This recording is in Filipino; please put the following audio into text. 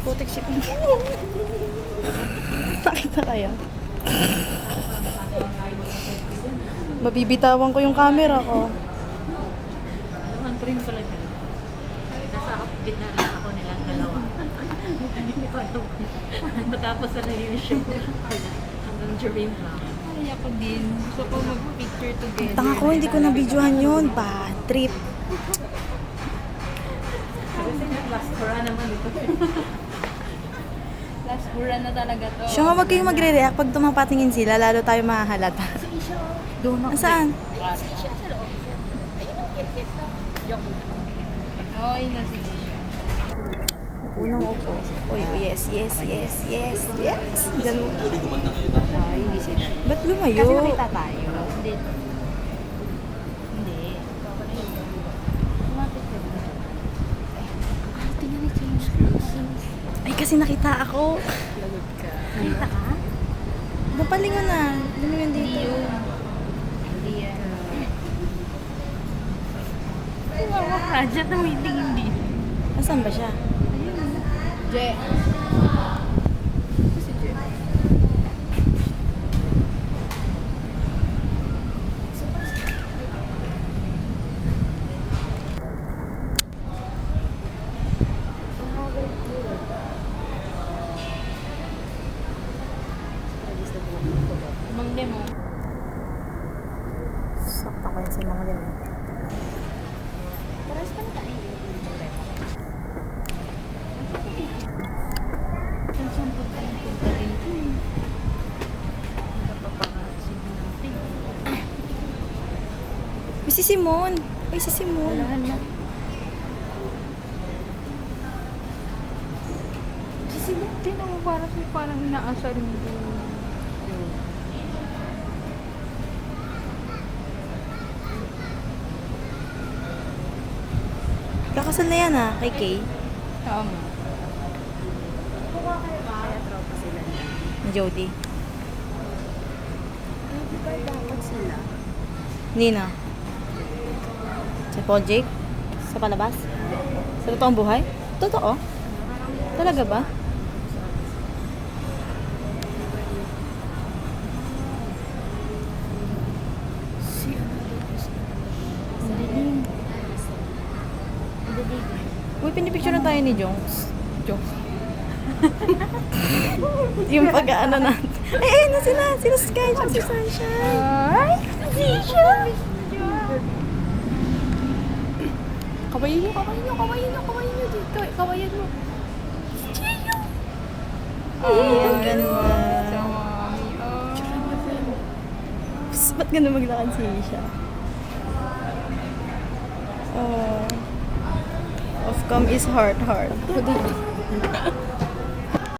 Putik si Pink. Sakit na kaya? Mabibitawan ko yung camera ko. Ang print pala dyan. Nasa gitna lang ako nilang dalawa. Hindi ko alam. Matapos na yung show. Hanggang dream lang. Ay, ako din. Gusto ko mag-picture together. Tanga ko, hindi ko na-videohan yun. Trip. Kasi last hora naman ito. Last buran na talaga to. Siya nga, wag kayong magre-react pag tumapatingin sila, lalo tayo mahahalata. Doon ako. Saan? Ay, nasa siya. Unang upo. Uy, yes, yes, yes, yes, yes. Ganun. Ay, hindi sila. Ba't lumayo? Kasi nakita tayo. Hindi. Hindi. Lumapit ka ba? Ay, tingnan ni James. Ay, kasi nakita ako. Lagot ka. Nakita ka? Napalingon na. Lumingon Hindi dito. yun. Hindi yan. Ay, mama ka. Diyan na meeting hindi. Nasaan ba siya? Je. Si Je. Mang demo. Sakta ko yun sa mga ganun. Paras ka na tayo. Ang sampot ka yung punta dito. Napapangasig natin. Uy, si Simon. Uy, si Simon. Walahan na. Si Martin ako parang inaasar mo. Kakasal na yan kay Kay. Oo nga. Kaya tropa sila niya. Ni Jody. Di ba dapat sila? Nina. Si Paul Jake. Sa palabas. Sa totoong buhay. Totoo? Talaga ba? Si ano dito sila? Uy, pinipicture na tayo ni Jongs. Jongs. Yung pag-ano na. Eh, na sila. Sila Sky, tsaka si Sunshine. Ay! Sisha! Kawayin nyo dito. Kawayin mo. Chiyo! Ay, ang ganda. Sa mami. Psst, ba't ganda maglakad siya? Oh. Of come is heart.